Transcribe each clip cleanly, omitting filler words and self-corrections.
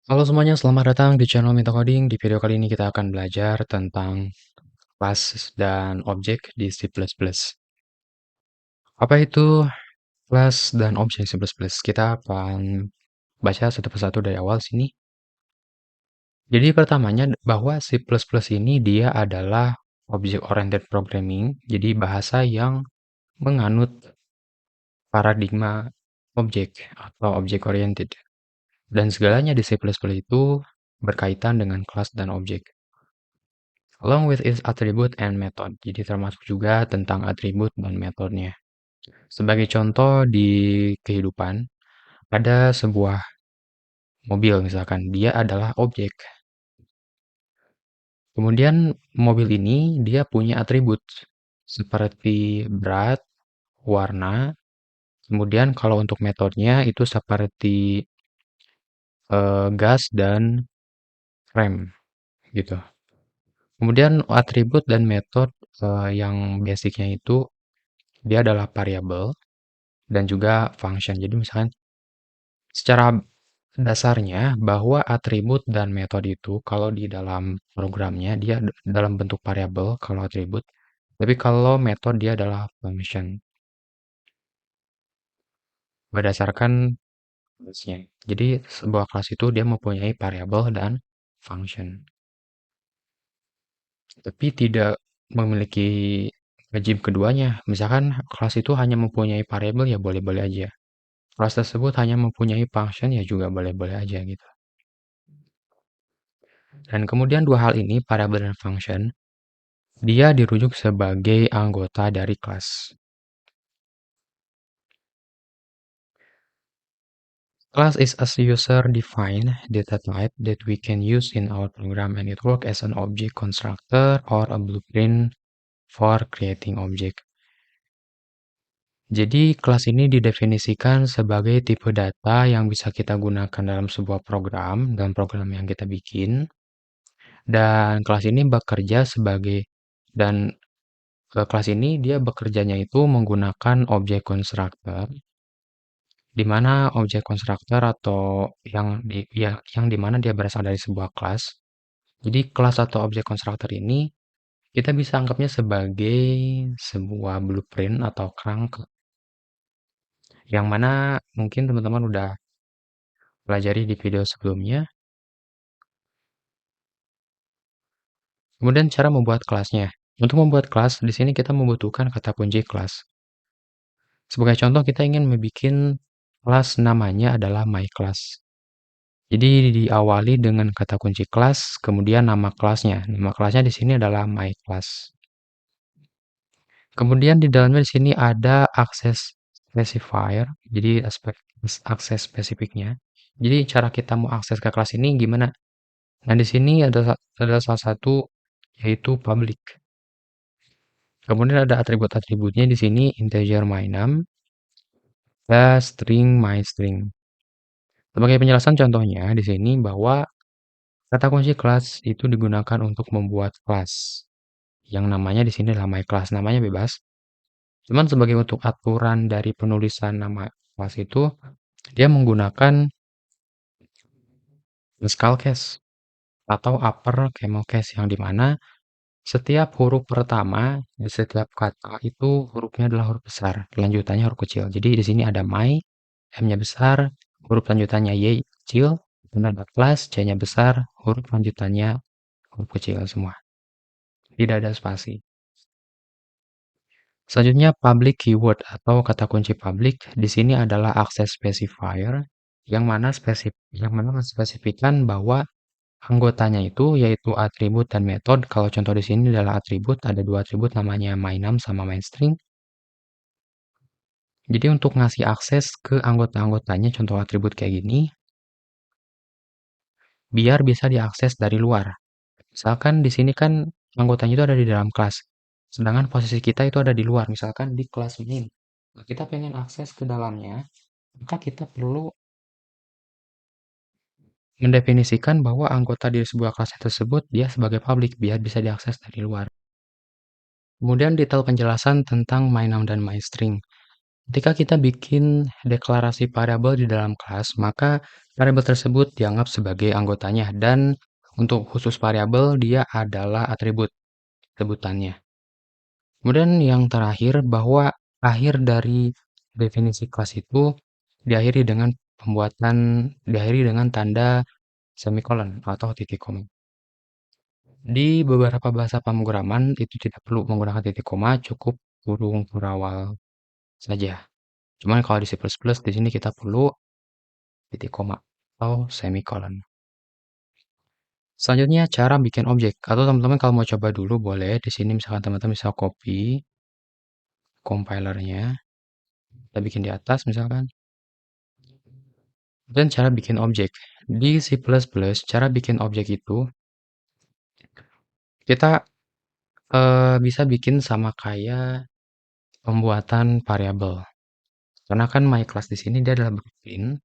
Halo semuanya, selamat datang di channel Minta Coding. Di video kali ini kita akan belajar tentang kelas dan objek di C++. Apa itu kelas dan objek C++? Kita akan baca satu persatu dari awal sini. Jadi pertamanya bahwa C++ ini dia adalah object oriented programming, jadi bahasa yang menganut paradigma objek atau object oriented. Dan segalanya di C++ itu berkaitan dengan kelas dan objek, along with its attribute and method. Jadi termasuk juga tentang atribut dan metodenya. Sebagai contoh di kehidupan, ada sebuah mobil misalkan, dia adalah objek. Kemudian mobil ini dia punya atribut seperti berat, warna, kemudian kalau untuk metodenya itu seperti gas dan rem gitu. Kemudian atribut dan metode yang basicnya itu dia adalah variabel dan juga function. Jadi misalkan secara dasarnya bahwa atribut dan metode itu kalau di dalam programnya dia dalam bentuk variabel kalau atribut, tapi kalau metode dia adalah function berdasarkan kelasnya. Jadi sebuah kelas itu dia mempunyai variabel dan function, tapi tidak memiliki wajib keduanya. Misalkan kelas itu hanya mempunyai variabel ya boleh-boleh aja. Kelas tersebut hanya mempunyai function ya juga boleh-boleh aja gitu. Dan kemudian dua hal ini, variabel dan function, dia dirujuk sebagai anggota dari kelas. Class is a user-defined data type that we can use in our program and it works as an object constructor or a blueprint for creating object. Jadi kelas ini didefinisikan sebagai tipe data yang bisa kita gunakan dalam sebuah program, dalam program yang kita bikin. Dan kelas ini bekerja sebagai dan kelas ini dia bekerjanya itu menggunakan objek konstruktor, di mana objek konstruktor atau yang di mana dia berasal dari sebuah kelas. Jadi kelas atau objek konstruktor ini kita bisa anggapnya sebagai sebuah blueprint atau kerangka yang mana mungkin teman-teman udah pelajari di video sebelumnya. Kemudian cara membuat kelasnya. Untuk membuat kelas, di sini kita membutuhkan kata kunci kelas. Sebagai contoh, kita ingin membuat kelas namanya adalah myClass. Jadi diawali dengan kata kunci kelas, kemudian nama kelasnya. Nama kelasnya di sini adalah myClass. Kemudian di dalamnya di sini ada access specifier, jadi akses spesifiknya. Jadi cara kita mau akses ke kelas ini gimana? Nah, di sini ada salah satu yaitu public. Kemudian ada atribut-atributnya di sini integer my_num dan string my_string. Sebagai penjelasan contohnya di sini bahwa kata kunci kelas itu digunakan untuk membuat kelas yang namanya di sini adalah myClass, namanya bebas. Cuman sebagai untuk aturan dari penulisan nama kelas itu dia menggunakan Pascal case atau upper camel case yang dimana setiap huruf pertama di setiap kata itu hurufnya adalah huruf besar, lanjutannya huruf kecil. Jadi di sini ada my, M-nya besar, huruf lanjutannya Y kecil, dan ada class, C-nya besar, huruf lanjutannya huruf kecil semua. Tidak ada spasi. Selanjutnya public keyword atau kata kunci public di sini adalah access specifier yang mana menspesifikkan bahwa anggotanya itu yaitu atribut dan metode. Kalau contoh di sini adalah atribut, ada dua atribut namanya my_num sama my_string. Jadi untuk ngasih akses ke anggota-anggotanya, contoh atribut kayak gini, biar bisa diakses dari luar. Misalkan di sini kan anggotanya itu ada di dalam kelas, sedangkan posisi kita itu ada di luar, misalkan di kelas ini. Nah, kita pengen akses ke dalamnya, maka kita perlu mendefinisikan bahwa anggota di sebuah kelas tersebut dia sebagai public biar bisa diakses dari luar. Kemudian detail penjelasan tentang my_num dan my_string. Ketika kita bikin deklarasi variabel di dalam kelas, maka variabel tersebut dianggap sebagai anggotanya dan untuk khusus variabel dia adalah atribut sebutannya. Kemudian yang terakhir bahwa akhir dari definisi kelas itu diakhiri dengan diakhiri dengan tanda semikolon atau titik koma. Di beberapa bahasa pemrograman itu tidak perlu menggunakan titik koma, cukup kurung kurawal saja. Cuman kalau di C++ di sini kita perlu titik koma atau semikolon. Selanjutnya cara bikin objek. Atau teman-teman kalau mau coba dulu boleh di sini misalkan teman-teman bisa copy compilernya, kita bikin di atas misalkan. Dan cara bikin objek. Di C++, cara bikin objek itu kita bisa bikin sama kayak pembuatan variabel. Karena kan myClass di sini dia adalah boolean,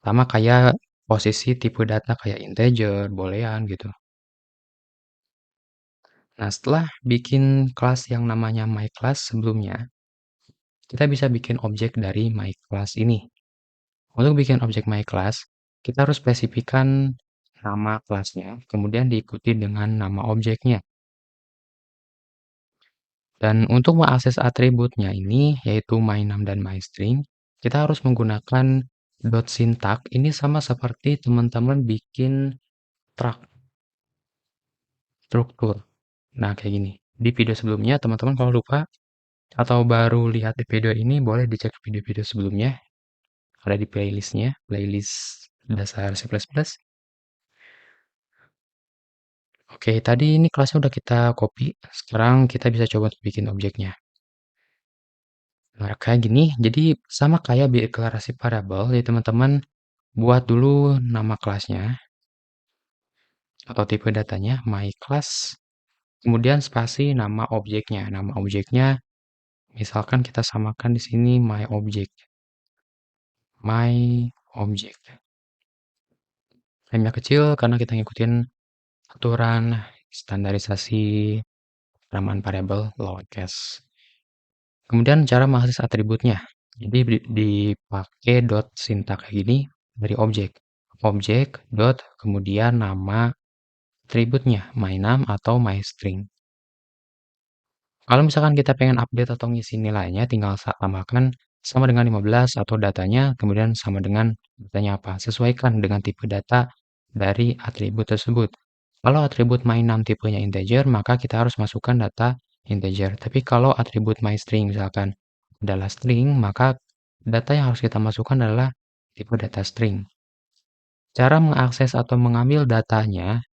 sama kayak posisi tipe data kayak integer, boolean gitu. Nah, setelah bikin kelas yang namanya myClass sebelumnya, kita bisa bikin objek dari myClass ini. Untuk bikin objek myClass, kita harus spesifikkan nama kelasnya, kemudian diikuti dengan nama objeknya. Dan untuk mengakses atributnya ini, yaitu myname dan mystring, kita harus menggunakan .syntax. Ini sama seperti teman-teman bikin struktur. Nah, kayak gini. Di video sebelumnya, teman-teman kalau lupa atau baru lihat di video ini, boleh dicek video-video sebelumnya. Ada di playlistnya, playlist dasar C++. Oke, tadi ini kelasnya udah kita copy. Sekarang kita bisa coba untuk bikin objeknya. Nah, kayak gini, jadi sama kayak deklarasi variabel, jadi teman-teman buat dulu nama kelasnya atau tipe datanya, my class, kemudian spasi nama objeknya. Nama objeknya, misalkan kita samakan di sini my object, my object. M-nya kecil karena kita ngikutin aturan standarisasi penamaan variabel lowercase. Kemudian cara mengakses atributnya. Jadi dipakai .syntax kayak gini dari objek. Objek dot kemudian nama atributnya, myname atau mystring. Kalau misalkan kita pengen update atau ngisi nilainya, tinggal tambahkan sama dengan 15 atau datanya, kemudian sama dengan datanya apa. Sesuaikan dengan tipe data dari atribut tersebut. Kalau atribut myname tipenya integer, maka kita harus masukkan data integer. Tapi kalau atribut mystring misalkan adalah string, maka data yang harus kita masukkan adalah tipe data string. Cara mengakses atau mengambil datanya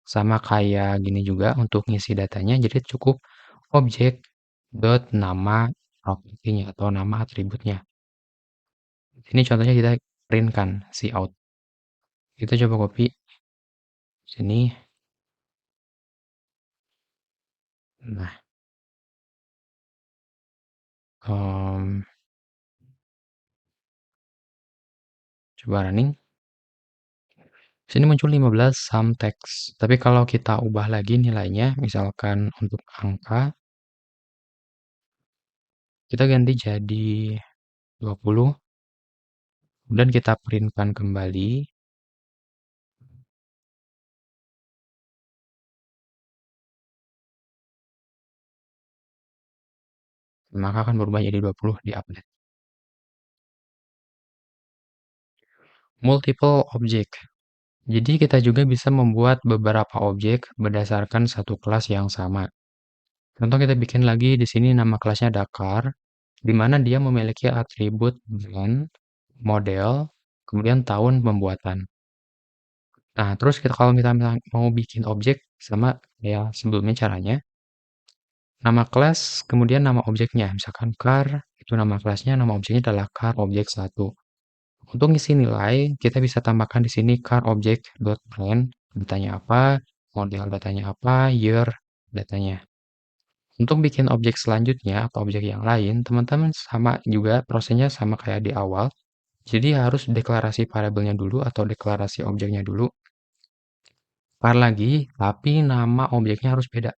sama kayak gini juga untuk ngisi datanya, jadi cukup objek dot nama propertinya atau nama atributnya. Ini contohnya kita printkan si out. Kita coba copy sini. Nah, coba running. Sini muncul 15 sum text. Tapi kalau kita ubah lagi nilainya, misalkan untuk angka, kita ganti jadi 20. Kemudian kita printkan kembali. Maka akan berubah jadi 20 di update. Multiple object. Jadi kita juga bisa membuat beberapa objek berdasarkan satu kelas yang sama. Contoh kita bikin lagi di sini nama kelasnya Dakar, di mana dia memiliki atribut brand, model, kemudian tahun pembuatan. Nah, terus kita kalau misalnya mau bikin objek sama ya sebelumnya caranya, nama kelas, kemudian nama objeknya. Misalkan car, itu nama kelasnya, nama objeknya adalah car objek 1. Untuk ngisi nilai, kita bisa tambahkan di sini car object dot brand, datanya apa, model datanya apa, year datanya. Untuk bikin objek selanjutnya atau objek yang lain, teman-teman sama juga prosesnya sama kayak di awal. Jadi harus deklarasi variabelnya dulu atau deklarasi objeknya dulu. Var lagi, tapi nama objeknya harus beda.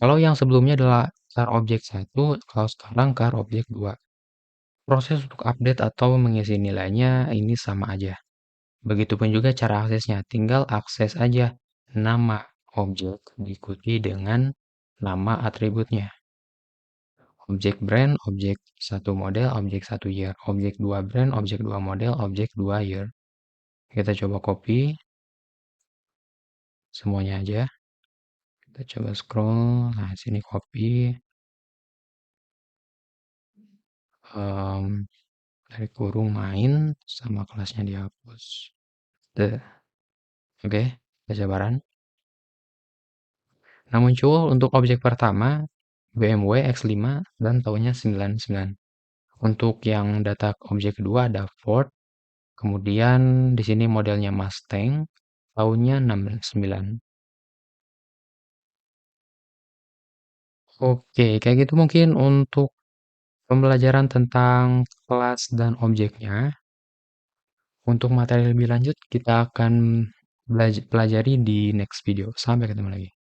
Kalau yang sebelumnya adalah car objek 1, kalau sekarang car objek 2. Proses untuk update atau mengisi nilainya ini sama aja. Begitupun juga cara aksesnya, tinggal akses aja nama objek diikuti dengan nama atributnya. Objek brand, objek satu model, objek satu year. Objek dua brand, objek dua model, objek dua year. Kita coba copy semuanya aja. Kita coba scroll, nah sini copy. Dari kurung main sama kelasnya dihapus. Oke, kesabaran. Nah, muncul untuk objek pertama BMW X5 dan tahunnya 99. Untuk yang data objek kedua ada Ford, kemudian di sini modelnya Mustang, tahunnya 69. Oke, kayak gitu mungkin untuk pembelajaran tentang kelas dan objeknya. Untuk materi lebih lanjut kita akan pelajari di next video. Sampai ketemu lagi.